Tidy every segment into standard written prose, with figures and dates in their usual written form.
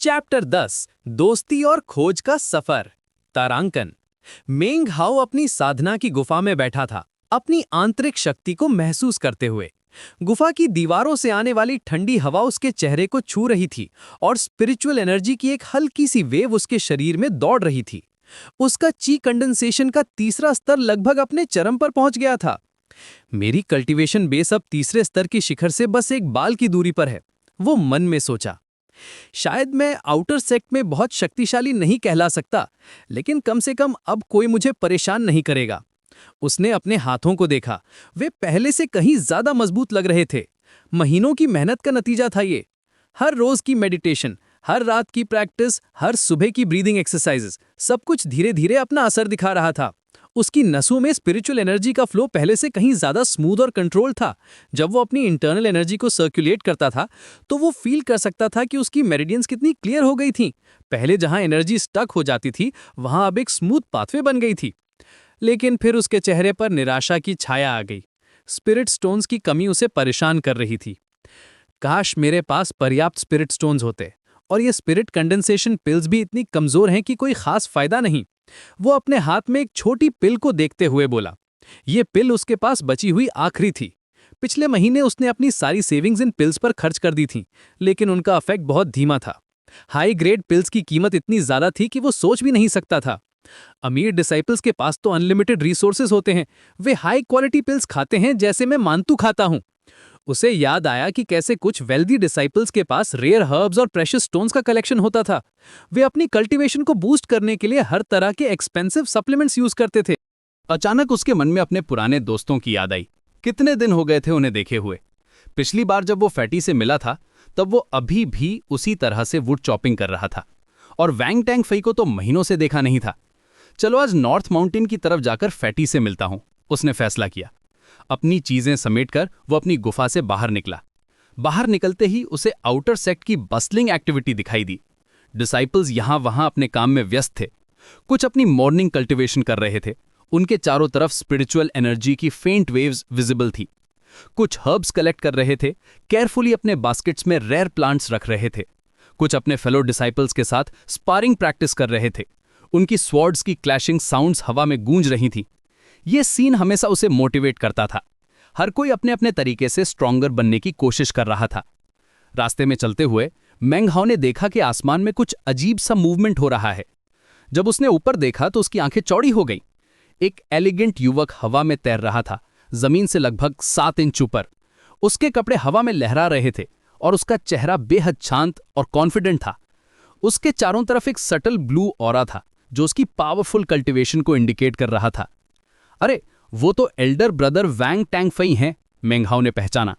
Chapter 10 दोस्ती और खोज का सफर। तारांकन। मेंग हाओ अपनी साधना की गुफा में बैठा था, अपनी आंतरिक शक्ति को महसूस करते हुए। गुफा की दीवारों से आने वाली ठंडी हवा उसके चेहरे को छू रही थी और स्पिरिचुअल एनर्जी की एक हल्की सी वेव उसके शरीर में दौड़ रही थी। उसका ची कंडेंसेशन का तीसरा स्तर लगभग अपने चरम पर पहुंच गया था। मेरी कल्टीवेशन बेस अब तीसरे स्तर की शिखर से बस एक बाल की दूरी पर है, वो मन में सोचा। शायद मैं आउटर सेक्ट में बहुत शक्तिशाली नहीं कहला सकता, लेकिन कम से कम अब कोई मुझे परेशान नहीं करेगा। उसने अपने हाथों को देखा, वे पहले से कहीं ज्यादा मजबूत लग रहे थे। महीनों की मेहनत का नतीजा था ये। हर रोज की मेडिटेशन, हर रात की प्रैक्टिस, हर सुबह की ब्रीदिंग एक्सरसाइजेस, सब कुछ धीरे धीरे अपना असर दिखा रहा था। उसकी नसों में स्पिरिचुअल एनर्जी का फ्लो पहले से कहीं ज्यादा स्मूथ और कंट्रोल था। जब वो अपनी इंटरनल एनर्जी को सर्कुलेट करता था तो वो फील कर सकता था कि उसकी मेरिडियंस कितनी क्लियर हो गई थी। पहले जहां एनर्जी स्टक हो जाती थी, वहां अब एक स्मूथ पाथवे बन गई थी। लेकिन फिर उसके चेहरे पर निराशा की छाया आ गई। स्पिरिट स्टोन्स की कमी उसे परेशान कर रही थी। काश मेरे पास पर्याप्त स्पिरिट स्टोन्स होते, और ये स्पिरिट कंडेंसेशन पिल्स भी इतनी कमजोर हैं कि कोई खास फायदा नहीं। वो अपने हाथ में एक छोटी पिल को देखते हुए बोला। ये पिल उसके पास बची हुई आखिरी थी। पिछले महीने उसने अपनी सारी सेविंग्स इन पिल्स पर खर्च कर दी थी, लेकिन उनका इफेक्ट बहुत धीमा था। हाई ग्रेड पिल्स की कीमत इतनी ज्यादा थी कि वो सोच भी नहीं सकता था। अमीर डिसाइपल्स के पास तो अनलिमिटेड रिसोर्सेज होते हैं, वे हाई क्वालिटी पिल्स खाते हैं जैसे मैं मानतू खाता हूं। उसे याद आया कि कैसे कुछ वेल्दी डिसाइपल्स के पास रेयर हर्ब्स और प्रेशियस स्टोन्स का कलेक्शन होता था। वे अपनी कल्टीवेशन को बूस्ट करने के लिए हर तरह के एक्सपेंसिव सप्लीमेंट्स यूज करते थे। अचानक उसके मन में अपने पुराने दोस्तों की याद आई। कितने दिन हो गए थे उन्हें देखे हुए। पिछली बार जब वो फैटी से मिला था तब वो अभी भी उसी तरह से वुड चॉपिंग कर रहा था, और वैंग टैंग फई को तो महीनों से देखा नहीं था। चलो आज नॉर्थ माउंटेन की तरफ जाकर फैटी से मिलता हूं, उसने फैसला किया। अपनी चीजें समेटकर वो अपनी गुफा से बाहर निकला। बाहर निकलते ही उसे आउटर सेक्ट की बस्लिंग एक्टिविटी दिखाई दी। डिसाइपल्स यहां वहां अपने काम में व्यस्त थे। कुछ अपनी मॉर्निंग कल्टीवेशन कर रहे थे। उनके चारों तरफ स्पिरिचुअल एनर्जी की फेंट वेव्स विजिबल थी। कुछ हर्ब्स कलेक्ट कर रहे थे, केयरफुली अपने बास्केट्स में रेयर प्लांट्स रख रहे थे। कुछ अपने फेलो डिसाइपल्स के साथ स्पारिंग प्रैक्टिस कर रहे थे। उनकी स्वॉर्ड्स की क्लैशिंग साउंड्स हवा में गूंज रही थी। ये सीन हमेशा उसे मोटिवेट करता था। हर कोई अपने अपने तरीके से स्ट्रॉन्गर बनने की कोशिश कर रहा था। रास्ते में चलते हुए मेंग हाओ ने देखा कि आसमान में कुछ अजीब सा मूवमेंट हो रहा है। जब उसने ऊपर देखा तो उसकी आंखें चौड़ी हो गईं। एक एलिगेंट युवक हवा में तैर रहा था, जमीन से लगभग 7 इंच ऊपर। उसके कपड़े हवा में लहरा रहे थे और उसका चेहरा बेहद शांत और कॉन्फिडेंट था। उसके चारों तरफ एक सटल ब्लू ऑरा था जो उसकी पावरफुल कल्टीवेशन को इंडिकेट कर रहा था। अरे, वो तो एल्डर ब्रदर वैंग टैंग फई हैं, मेंग हाओ ने पहचाना।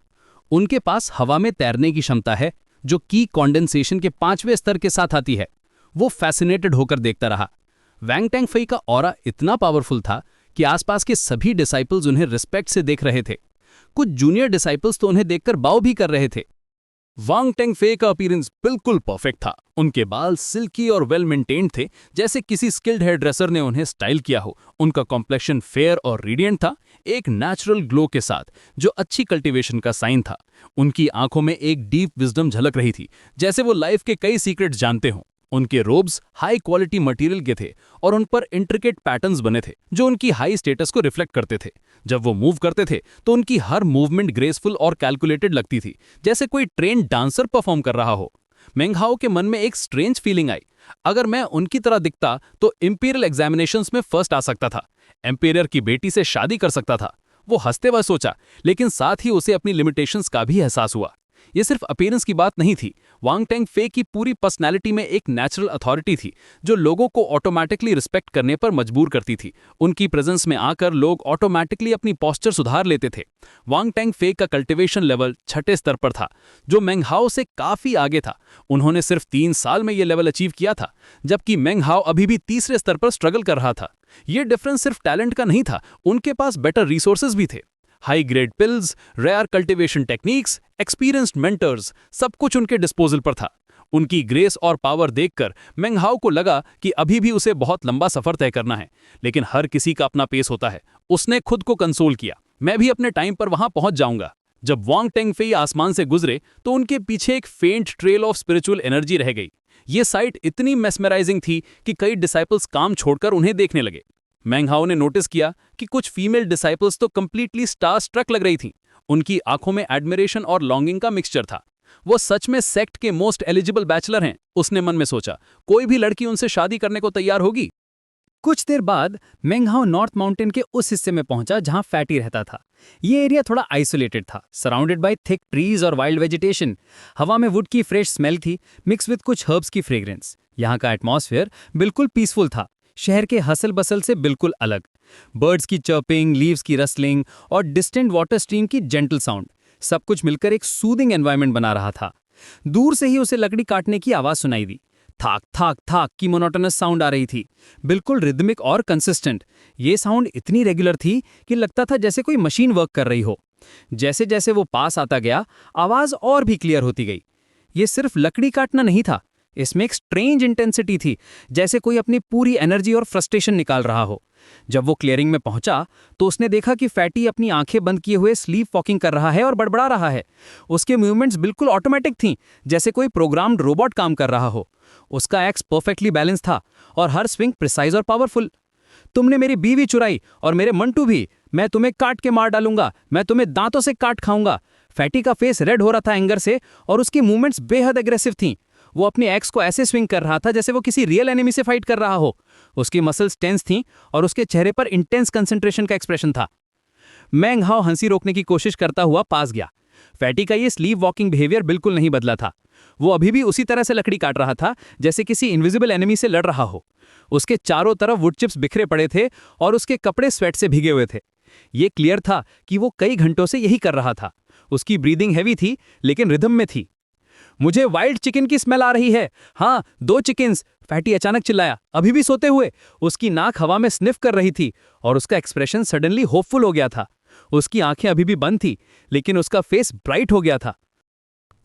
उनके पास हवा में तैरने की क्षमता है जो की कॉन्डेंसेशन के 5वें स्तर के साथ आती है। वो फैसिनेटेड होकर देखता रहा। वैंग टैंग फई का ऑरा इतना पावरफुल था कि आसपास के सभी डिसाइपल्स उन्हें रिस्पेक्ट से देख रहे थे। कुछ जूनियर डिसाइपल्स तो उन्हें देखकर बाव भी कर रहे थे। वांग टेंग फे का अपीयरेंस बिल्कुल परफेक्ट था। उनके बाल सिल्की और वेल मेंटेन्ड थे, जैसे किसी स्किल्ड हेयर ड्रेसर ने उन्हें स्टाइल किया हो। उनका कॉम्प्लेक्शन फेयर और रेडिएंट था, एक नेचुरल ग्लो के साथ, जो अच्छी कल्टीवेशन का साइन था। उनकी आंखों में एक डीप विजडम झलक रही थी, जैसे वो लाइफ के कई सीक्रेट्स जानते हों। उनके रोब्स हाई क्वालिटी मटेरियल के थे और उन पर इंट्रिकेट पैटर्न्स बने थे जो उनकी हाई स्टेटस को रिफ्लेक्ट करते थे। जब वो मूव करते थे तो उनकी हर मूवमेंट ग्रेसफुल और कैलकुलेटेड लगती थी, जैसे कोई ट्रेन्ड डांसर परफॉर्म कर रहा हो। मेंग हाओ के मन में एक स्ट्रेंज फीलिंग आई। अगर मैं उनकी तरह दिखता तो इंपीरियल एग्जामिनेशंस में फर्स्ट आ सकता था, एम्पेयर की बेटी से शादी कर सकता था। वो हंसते हुए सोचा, लेकिन साथ ही उसे अपनी लिमिटेशंस का भी एहसास हुआ। ये सिर्फ अपीयरेंस की बात नहीं थी। वांग टेंग फे की पूरी पर्सनैलिटी में एक नेचुरल अथॉरिटी थी जो लोगों को ऑटोमैटिकली रिस्पेक्ट करने पर मजबूर करती थी। उनकी प्रेजेंस में आकर लोग ऑटोमैटिकली अपनी पोस्चर सुधार लेते थे। वांग टेंग फे का कल्टीवेशन लेवल 6ठे स्तर पर था, जो मेंग हाओ से काफी आगे था। उन्होंने सिर्फ 3 साल में यह लेवल अचीव किया था, जबकि मेंग हाओ अभी भी तीसरे स्तर पर स्ट्रगल कर रहा था। यह डिफरेंस सिर्फ टैलेंट का नहीं था, उनके पास बेटर रिसोर्सेज भी थे। High grade pills, rare cultivation techniques, experienced mentors, सब कुछ उनके डिस्पोजल पर था। उनकी ग्रेस और पावर देखकर मेंग हाओ को लगा कि अभी भी उसे बहुत लंबा सफर तय करना है, लेकिन हर किसी का अपना पेस होता है। उसने खुद को कंसोल किया, मैं भी अपने टाइम पर वहां पहुंच जाऊंगा। जब वांग टेंग फे आसमान से गुजरे तो उनके पीछे एक फेंट ट्रेल ऑफ स्पिरिचुअल एनर्जी रह गई। ये साइट इतनी मेस्मराइजिंग थी कि कई डिसाइपल्स काम छोड़कर उन्हें देखने लगे। मैंग हाओ ने नोटिस किया कि कुछ फीमेल डिसाइपल्स तो कंप्लीटली स्टार स्ट्रक लग रही थीं। उनकी आंखों में एडमिरेशन और लॉन्गिंग का मिक्सचर था। वो सच में सेक्ट के मोस्ट एलिजिबल बैचलर हैं, उसने मन में सोचा। कोई भी लड़की उनसे शादी करने को तैयार होगी। कुछ देर बाद मेंग हाओ नॉर्थ माउंटेन के उस हिस्से में पहुंचा जहां फैटी रहता था। ये एरिया थोड़ा आइसोलेटेड था, सराउंडेड बाय थिक ट्रीज और वाइल्ड वेजिटेशन। हवा में वुड की फ्रेश स्मेल थी, मिक्स विद कुछ हर्ब्स की फ्रेग्रेंस। यहाँ का एटमॉस्फेयर बिल्कुल पीसफुल था, शहर के हसल बसल से बिल्कुल अलग। बर्ड्स की चर्पिंग, लीव्स की रसलिंग और डिस्टेंट वाटर स्ट्रीम की जेंटल साउंड, सब कुछ मिलकर एक सूदिंग एनवायरनमेंट बना रहा था। दूर से ही उसे लकड़ी काटने की आवाज सुनाई दी। थाक थाक थाक की मोनोटोनस साउंड आ रही थी, बिल्कुल रिदमिक और कंसिस्टेंट। ये साउंड इतनी रेगुलर थी कि लगता था जैसे कोई मशीन वर्क कर रही हो। जैसे जैसे वो पास आता गया, आवाज और भी क्लियर होती गई। ये सिर्फ लकड़ी काटना नहीं था, इसमें एक स्ट्रेंज इंटेंसिटी थी, जैसे कोई अपनी पूरी एनर्जी और फ्रस्ट्रेशन निकाल रहा हो। जब वो क्लियरिंग में पहुंचा तो उसने देखा कि फैटी अपनी आंखें बंद किए हुए स्लीप वॉकिंग कर रहा है और बड़बड़ा रहा है। उसके मूवमेंट्स बिल्कुल ऑटोमेटिक थीं, जैसे कोई प्रोग्राम्ड रोबोट काम कर रहा हो। उसका एक्स परफेक्टली बैलेंस था और हर स्विंग प्रिसाइज और पावरफुल। तुमने मेरी बीवी चुराई और मेरे मंटू भी, मैं तुम्हें काट के मार डालूंगा, मैं तुम्हें दांतों से काट खाऊंगा। फैटी का फेस रेड हो रहा था एंगर से और उसकी मूवमेंट्स बेहद एग्रेसिव थीं। वो अपने एक्स को ऐसे स्विंग कर रहा था जैसे वो किसी रियल एनिमी से फाइट कर रहा हो। उसकी मसल्स टेंस थीं और उसके चेहरे पर इंटेंस कंसंट्रेशन का एक्सप्रेशन था। मैंग हाओ हंसी रोकने की कोशिश करता हुआ पास गया। फैटी का ये स्लीव वॉकिंग बिहेवियर बिल्कुल नहीं बदला था। वो अभी भी उसी तरह से लकड़ी काट रहा था जैसे किसी इनविजिबल एनिमी से लड़ रहा हो। उसके चारों तरफ वुड चिप्स बिखरे पड़े थे और उसके कपड़े स्वेट से भीगे हुए थे। ये क्लियर था कि वो कई घंटों से यही कर रहा था। उसकी ब्रीदिंग हैवी थी लेकिन रिदम में थी। मुझे वाइल्ड चिकन की स्मेल आ रही है। हाँ, 2 चिकन्स, फैटी अचानक चिल्लाया, अभी भी सोते हुए। उसकी नाक हवा में स्निफ कर रही थी और उसका एक्सप्रेशन सडनली होपफुल हो गया था। उसकी आंखें अभी भी बंद थी लेकिन उसका फेस ब्राइट हो गया था।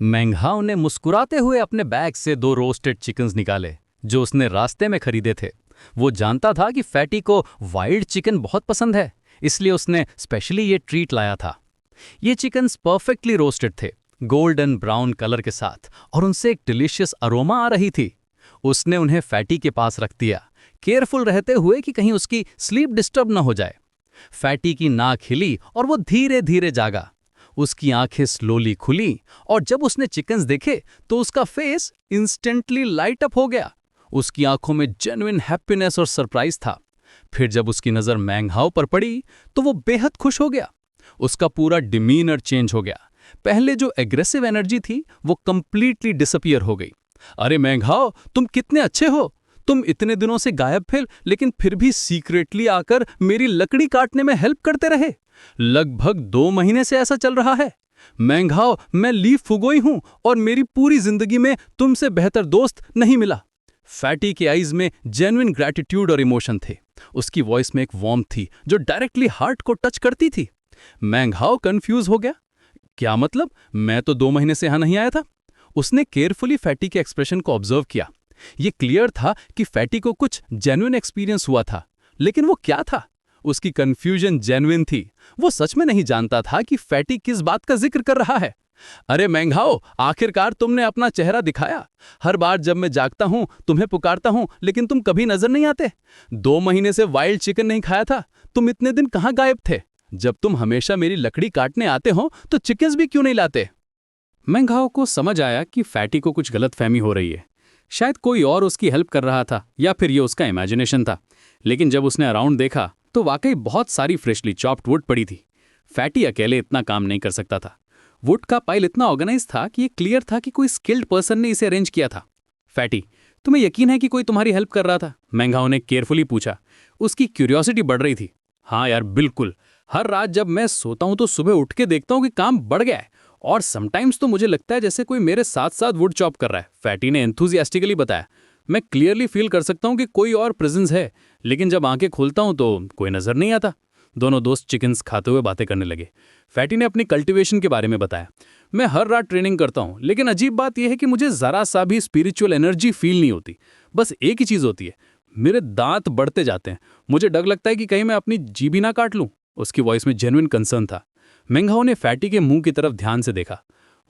मैंग हाओ ने मुस्कुराते हुए अपने बैग से 2 रोस्टेड चिकन्स निकाले जो उसने रास्ते में खरीदे थे। वो जानता था कि फैटी को वाइल्ड चिकन बहुत पसंद है, इसलिए उसने स्पेशली ये ट्रीट लाया था। ये चिकन्स परफेक्टली रोस्टेड थे, गोल्डन ब्राउन कलर के साथ, और उनसे एक डिलीशियस अरोमा आ रही थी। उसने उन्हें फैटी के पास रख दिया, केयरफुल रहते हुए कि कहीं उसकी स्लीप डिस्टर्ब न हो जाए। फैटी की नाक हिली और वो धीरे धीरे जागा। उसकी आंखें स्लोली खुली और जब उसने चिकन्स देखे तो उसका फेस इंस्टेंटली लाइट अप हो गया। उसकी आंखों में जेन्युइन हैप्पीनेस और सरप्राइज था। फिर जब उसकी नजर मैंग हाओ पर पड़ी तो वो बेहद खुश हो गया। उसका पूरा डिमीनर चेंज हो गया। पहले जो एग्रेसिव एनर्जी थी वो कंप्लीटली डिसअपीयर हो गई। अरे मैंग हाओ, तुम कितने अच्छे हो। तुम इतने दिनों से गायब थे लेकिन फिर भी सीक्रेटली आकर मेरी लकड़ी काटने में हेल्प करते रहे। लगभग 2 महीने से ऐसा चल रहा है। मैंग हाओ, मैं ली फुगोई हूं और मेरी पूरी जिंदगी में तुमसे बेहतर दोस्त नहीं मिला। फैटी के आईज में जेन्युइन ग्रैटिट्यूड और इमोशन थे। उसकी वॉइस में एक वार्मथ थी जो डायरेक्टली हार्ट को टच करती थी। मैंग हाओ कंफ्यूज हो गया। क्या मतलब? मैं तो 2 महीने से यहां नहीं आया था। उसने केयरफुली फैटी के एक्सप्रेशन को ऑब्जर्व किया। ये क्लियर था कि फैटी को कुछ जेन्युइन एक्सपीरियंस हुआ था, लेकिन वो क्या था? उसकी कंफ्यूजन जेन्युइन थी। वो सच में नहीं जानता था कि फैटी किस बात का जिक्र कर रहा है। अरे मैंग हाओ, आखिरकार तुमने अपना चेहरा दिखाया। हर बार जब मैं जागता हूं तुम्हें पुकारता हूं लेकिन तुम कभी नजर नहीं आते। 2 महीने से वाइल्ड चिकन नहीं खाया था। तुम इतने दिन कहां गायब थे? जब तुम हमेशा मेरी लकड़ी काटने आते हो तो चिकन्स भी क्यों नहीं लाते? मैंग हाओ को समझ आया कि फैटी को कुछ गलतफहमी हो रही है। शायद कोई और उसकी हेल्प कर रहा था या फिर ये उसका इमेजिनेशन था। लेकिन जब उसने अराउंड देखा तो वाकई बहुत सारी फ्रेशली चॉप्ड वुड पड़ी थी। फैटी अकेले इतना काम नहीं कर सकता था। वुड का पाइल इतना ऑर्गेनाइज था कि ये क्लियर था कि कोई स्किल्ड पर्सन ने इसे अरेंज किया था। फैटी, तुम्हें यकीन है कि कोई तुम्हारी हेल्प कर रहा था? मैंग हाओ ने केयरफुली पूछा। उसकी क्यूरियोसिटी बढ़ रही थी। हाँ यार, बिल्कुल। हर रात जब मैं सोता हूं तो सुबह उठ के देखता हूं कि काम बढ़ गया है और समटाइम्स तो मुझे लगता है जैसे कोई मेरे साथ साथ वुड चॉप कर रहा है। फैटी ने एंथुजियास्टिकली बताया। मैं क्लियरली फील कर सकता हूं कि कोई और प्रेजेंस है, लेकिन जब आंखें खोलता हूं तो कोई नजर नहीं आता। दोनों दोस्त चिकन्स खाते हुए बातें करने लगे। फैटी ने अपनी कल्टीवेशन के बारे में बताया। मैं हर रात ट्रेनिंग करता हूं, लेकिन अजीब बात यह है कि मुझे जरा सा भी स्पिरिचुअल एनर्जी फील नहीं होती। बस एक ही चीज होती है, मेरे दांत बढ़ते जाते हैं। मुझे डर लगता है कि कहीं मैं अपनी जीभ ही ना काट लूं। उसकी वॉइस में जेन्युइन कंसर्न था। मैंग हाओ ने फैटी के मुंह की तरफ ध्यान से देखा।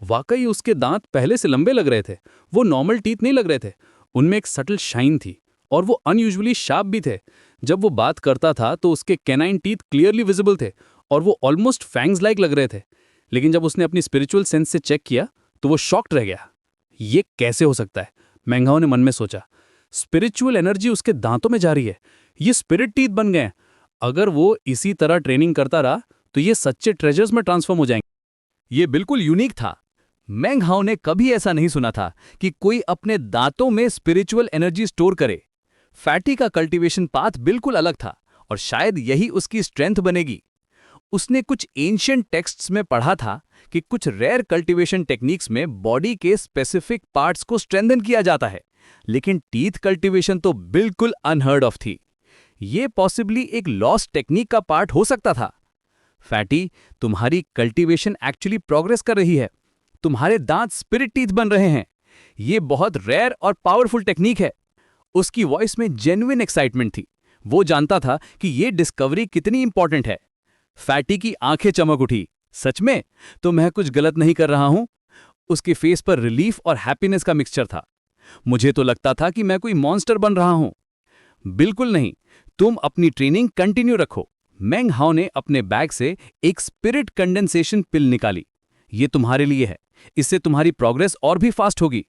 वाकई उसके दांत पहले से लंबे लग रहे थे। वो नॉर्मल टीथ नहीं लग रहे थे, उनमें एक सटल शाइन थी और वो अनयूजुअली शार्प भी थे। जब वो बात करता था तो उसके कैनाइन टीथ क्लियरली विजिबल थे और वो ऑलमोस्ट फैंग्स लाइक लग रहे थे। लेकिन जब उसने अपनी स्पिरिचुअल सेंस से चेक किया तो वो शॉक्ड रह गया। ये कैसे हो सकता है, मेंघाओ ने मन में सोचा। स्पिरिचुअल एनर्जी उसके दांतों में जा रही है, ये स्पिरिट टीथ बन गए हैं। अगर वो इसी तरह ट्रेनिंग करता रहा तो ये सच्चे ट्रेजर्स में ट्रांसफॉर्म हो जाएंगे। ये बिल्कुल यूनिक था। मेंघाओ ने कभी ऐसा नहीं सुना था कि कोई अपने दांतों में स्पिरिचुअल एनर्जी स्टोर करे। फैटी का कल्टीवेशन पाथ बिल्कुल अलग था और शायद यही उसकी स्ट्रेंथ बनेगी। उसने कुछ एंशिएंट टेक्स्ट्स में पढ़ा था कि कुछ रेयर कल्टीवेशन टेक्निक्स में बॉडी के स्पेसिफिक पार्ट्स को स्ट्रेंथन किया जाता है, लेकिन टीथ कल्टीवेशन तो बिल्कुल अनहर्ड ऑफ थी। ये पॉसिबली एक लॉस्ट टेक्निक का पार्ट हो सकता था। फैटी, तुम्हारी कल्टीवेशन एक्चुअली प्रोग्रेस कर रही है। तुम्हारे दांत स्पिरिट टीथ बन रहे हैं। ये बहुत रेयर और पावरफुल टेक्निक है। उसकी वॉइस में जेन्युइन एक्साइटमेंट थी। वो जानता था कि ये डिस्कवरी कितनी इंपॉर्टेंट है। फैटी की आंखें चमक उठी। सच में? तो मैं कुछ गलत नहीं कर रहा हूं? उसके फेस पर रिलीफ और हैप्पीनेस का मिक्सचर था। मुझे तो लगता था कि मैं कोई मॉन्स्टर बन रहा हूं। बिल्कुल नहीं, तुम अपनी ट्रेनिंग कंटिन्यू रखो। मेंघाओ ने अपने बैग से एक स्पिरिट कंडेंसेशन पिल निकाली। ये तुम्हारे लिए है, इससे तुम्हारी प्रोग्रेस और भी फास्ट होगी।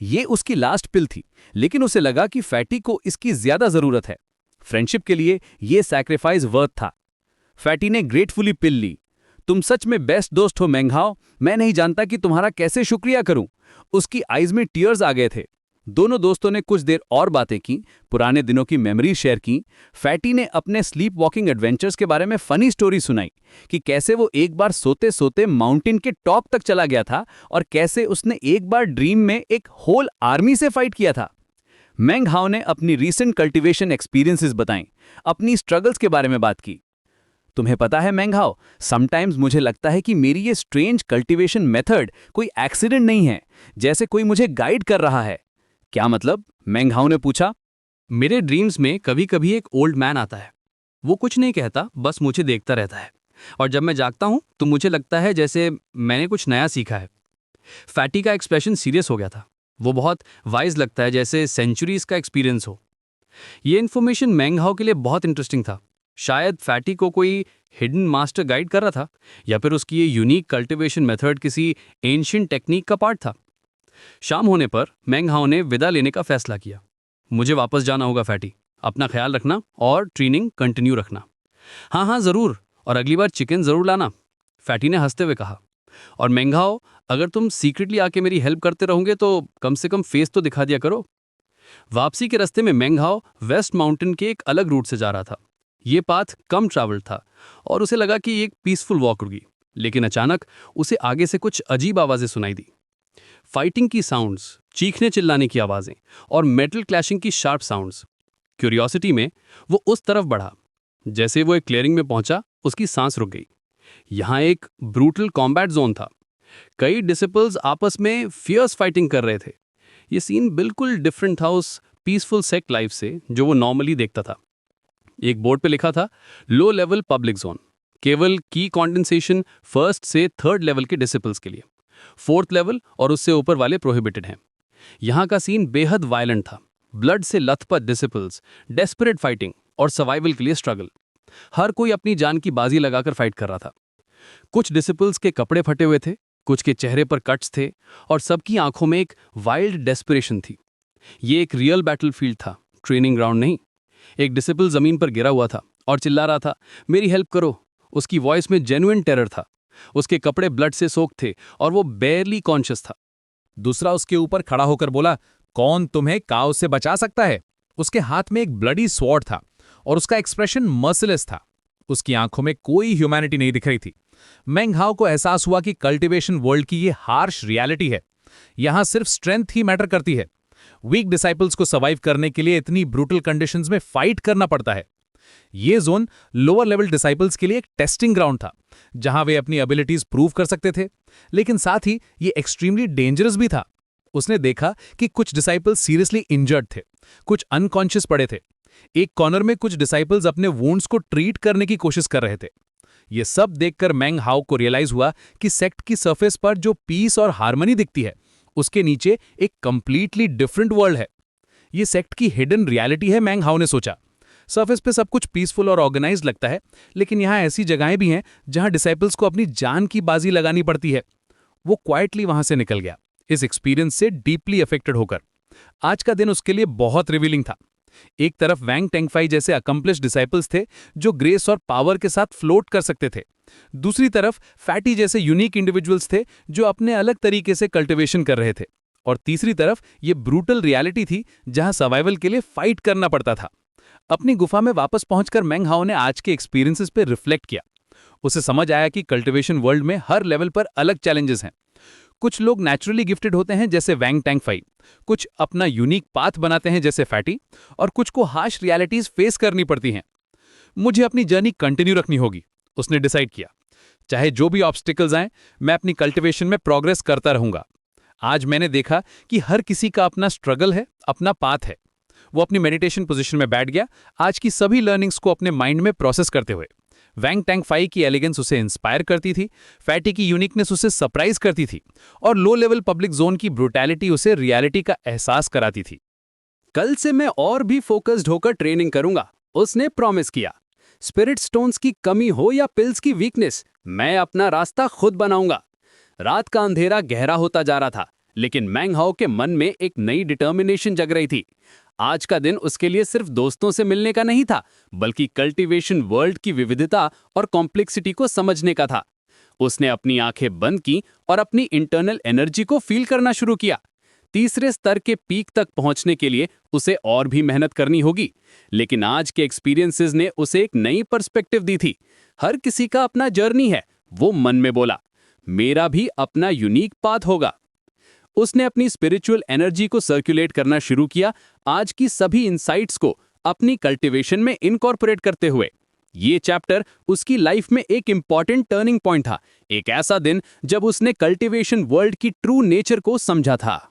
ये उसकी लास्ट पिल थी, लेकिन उसे लगा कि फैटी को इसकी ज्यादा जरूरत है। फ्रेंडशिप के लिए ये सैक्रिफाइस वर्थ था। फैटी ने ग्रेटफुली पिल ली। तुम सच में बेस्ट दोस्त हो मेंघाओ, मैं नहीं जानता कि तुम्हारा कैसे शुक्रिया करूं। उसकी आईज में टीयर्स आ गए थे। दोनों दोस्तों ने कुछ देर और बातें की, पुराने दिनों की मेमोरी शेयर की। फैटी ने अपने स्लीप वॉकिंग एडवेंचर्स के बारे में फनी स्टोरी सुनाई कि कैसे वो एक बार सोते सोते माउंटेन के टॉप तक चला गया था और कैसे उसने एक बार ड्रीम में एक होल आर्मी से फाइट किया था। मेंघाओ ने अपनी रीसेंट कल्टीवेशन एक्सपीरियंसेस बताएं, अपनी स्ट्रगल्स के बारे में बात की। तुम्हें पता है मेंघाओ, समटाइम्स मुझे लगता है कि मेरी ये स्ट्रेंज कल्टीवेशन मेथड कोई एक्सीडेंट नहीं है, जैसे कोई मुझे गाइड कर रहा है। क्या मतलब? मेंघाओ ने पूछा। मेरे ड्रीम्स में कभी कभी एक ओल्ड मैन आता है। वो कुछ नहीं कहता, बस मुझे देखता रहता है। और जब मैं जागता हूं तो मुझे लगता है जैसे मैंने कुछ नया सीखा है। फैटी का एक्सप्रेशन सीरियस हो गया था। वो बहुत वाइज लगता है, जैसे सेंचुरीज का एक्सपीरियंस हो। ये इन्फॉर्मेशन मेंघाओ के लिए बहुत इंटरेस्टिंग था। शायद फैटी को कोई हिडन मास्टर गाइड कर रहा था, या फिर उसकी ये यूनिक कल्टीवेशन मेथड किसी एंशिएंट टेक्निक का पार्ट था। शाम होने पर मेंघाओ ने विदा लेने का फैसला किया। मुझे वापस जाना होगा फैटी, अपना ख्याल रखना और ट्रेनिंग कंटिन्यू रखना। हाँ हाँ जरूर, और अगली बार चिकन जरूर लाना, फैटी ने हंसते हुए कहा। और मेंघाओ, अगर तुम सीक्रेटली आके मेरी हेल्प करते रहोगे तो कम से कम फेस तो दिखा दिया करो। वापसी के रास्ते में मेंघाओ वेस्ट माउंटेन के एक अलग रूट से जा रहा था। ये पाथ कम ट्रैवल्ड था और उसे लगा कि ये एक पीसफुल वॉक होगी, लेकिन अचानक उसे आगे से कुछ अजीब आवाजें सुनाई दी। फाइटिंग की साउंड्स, चीखने चिल्लाने की आवाजें और मेटल क्लैशिंग की शार्प साउंड्स। क्यूरियोसिटी में वो उस तरफ बढ़ा। जैसे वो एक क्लियरिंग में पहुंचा, उसकी सांस रुक गई। यहाँ एक ब्रूटल कॉम्बैट जोन था। कई डिसिपल्स आपस में फियर्स फाइटिंग कर रहे थे। ये सीन बिल्कुल डिफरेंट था उस पीसफुल सेक्ट लाइफ से जो वो नॉर्मली देखता था। एक बोर्ड पे लिखा था, लो लेवल पब्लिक जोन, केवल की कंडेंसेशन फर्स्ट से थर्ड लेवल के डिसिपल्स के लिए। फोर्थ लेवल और उससे ऊपर वाले प्रोहिबिटेड हैं। यहाँ का सीन बेहद वायलेंट था। ब्लड से लथपथ डिसिपल्स, डेस्परेट फाइटिंग और सर्वाइवल के लिए स्ट्रगल। हर कोई अपनी जान की बाजी लगाकर फाइट कर रहा था। कुछ डिसिपल्स के कपड़े फटे हुए थे, कुछ के चेहरे पर कट्स थे और सबकी आंखों में एक वाइल्ड डेस्परेशन थी। ये एक रियल बैटलफील्ड था, ट्रेनिंग ग्राउंड नहीं। एक डिसिपल जमीन पर गिरा हुआ था और चिल्ला रहा था, मेरी हेल्प करो। उसकी वॉइस में जेन्युइन टेरर था। उसके कपड़े ब्लड से सोक्ड थे और वो बेयरली कॉन्शियस था। दूसरा उसके ऊपर खड़ा होकर बोला, कौन तुम्हें काऊ से बचा सकता है? उसके हाथ में एक ब्लडी स्वॉर्ड था और उसका एक्सप्रेशन मर्सिलेस था। उसकी आंखों में कोई ह्यूमैनिटी नहीं दिख रही थी। मेंघाओ को एहसास हुआ कि कल्टीवेशन वर्ल्ड की ये हार्श रियलिटी है। यहां सिर्फ स्ट्रेंथ ही मैटर करती है। वीक डिसाइपल्स को सर्वाइव करने के लिए इतनी ब्रूटल कंडीशंस में फाइट करना पड़ता है। ये जोन लोअर लेवल डिसाइपल्स के लिए एक टेस्टिंग ग्राउंड था, जहां वे अपनी एबिलिटीज प्रूव कर सकते थे, लेकिन साथ ही ये एक्सट्रीमली डेंजरस भी था। उसने देखा कि कुछ डिसाइपल्स सीरियसली इंजर्ड थे, कुछ अनकॉन्शियस पड़े थे। एक कॉर्नर में कुछ डिसाइपल्स अपने वुंड्स को ट्रीट करने की कोशिश कर रहे थे। ये सब देखकर मैंग हाउ को रियलाइज हुआ कि सेक्ट की सरफेस पर जो पीस और हार्मनी दिखती है, उसके नीचे एक कंप्लीटली डिफरेंट वर्ल्ड है। ये सेक्ट की हिडन रियलिटी है, मैंग हाउ ने सोचा। सरफेस पे सब कुछ पीसफुल और ऑर्गेनाइज्ड लगता है, लेकिन यहाँ ऐसी जगहें भी हैं जहाँ डिसाइपल्स को अपनी जान की बाजी लगानी पड़ती है। वो क्वाइटली वहां से निकल गया, इस एक्सपीरियंस से डीपली अफेक्टेड होकर। आज का दिन उसके लिए बहुत रिवीलिंग था। एक तरफ वैंग टेंगफाई जैसे अकम्प्लिश डिसाइपल्स थे जो ग्रेस और पावर के साथ फ्लोट कर सकते थे। दूसरी तरफ फैटी जैसे यूनिक इंडिविजुअल्स थे जो अपने अलग तरीके से कल्टिवेशन कर रहे थे। और तीसरी तरफ ये ब्रूटल रियलिटी थी जहां सर्वाइवल के लिए फाइट करना पड़ता था। अपनी गुफा में वापस पहुंचकर मैंग हाउ ने आज के एक्सपीरियंसेस पे रिफ्लेक्ट किया। उसे समझ आया कि कल्टिवेशन वर्ल्ड में हर लेवल पर अलग चैलेंजेस हैं। कुछ लोग नेचुरली गिफ्टेड होते हैं जैसे वैंग टेंगफाई, कुछ अपना यूनिक पाथ बनाते हैं जैसे फैटी, और कुछ को हार्श रियलिटीज फेस करनी पड़ती हैं। मुझे अपनी जर्नी कंटिन्यू रखनी होगी, उसने डिसाइड किया। चाहे जो भी ऑब्स्टिकल्स आएं, मैं अपनी कल्टिवेशन में प्रोग्रेस करता रहूंगा। आज मैंने देखा कि हर किसी का अपना स्ट्रगल है, अपना पाथ है। वो अपनी मेडिटेशन पोजीशन में बैठ गया, आज की सभी लर्निंग्स को अपने माइंड में प्रोसेस करते हुए। वैंग टेंगफाई की एलिगेंस उसे इंस्पायर करती थी, फैटी की यूनिकनेस उसे सरप्राइज करती थी, और लो लेवल पब्लिक जोन की ब्रूटैलिटी उसे रियलिटी का एहसास कराती थी। कल से मैं और भी फोकस्ड होकर ट्रेनिंग करूंगा, उसने प्रॉमिस किया। स्पिरिट स्टोन्स की कमी हो या पिल्स की वीकनेस, मैं अपना रास्ता खुद बनाऊंगा। रात का अंधेरा गहरा होता जा रहा था, लेकिन मैंग हाउ के मन में एक नई डिटर्मिनेशन जग रही थी। आज का दिन उसके लिए सिर्फ दोस्तों से मिलने का नहीं था, बल्कि कल्टीवेशन वर्ल्ड की विविधता और कॉम्प्लेक्सिटी को समझने का था। उसने अपनी आंखें बंद की और अपनी इंटरनल एनर्जी को फील करना शुरू किया। तीसरे स्तर के पीक तक पहुंचने के लिए उसे और भी मेहनत करनी होगी, लेकिन आज के एक्सपीरियंसेस ने उसे एक नई पर्सपेक्टिव दी थी। हर किसी का अपना जर्नी है, वो मन में बोला। मेरा भी अपना यूनिक पाथ होगा। उसने अपनी स्पिरिचुअल एनर्जी को सर्कुलेट करना शुरू किया, आज की सभी इंसाइट्स को अपनी कल्टीवेशन में इनकॉर्पोरेट करते हुए। ये चैप्टर उसकी लाइफ में एक इंपॉर्टेंट टर्निंग पॉइंट था, एक ऐसा दिन जब उसने कल्टीवेशन वर्ल्ड की ट्रू नेचर को समझा था।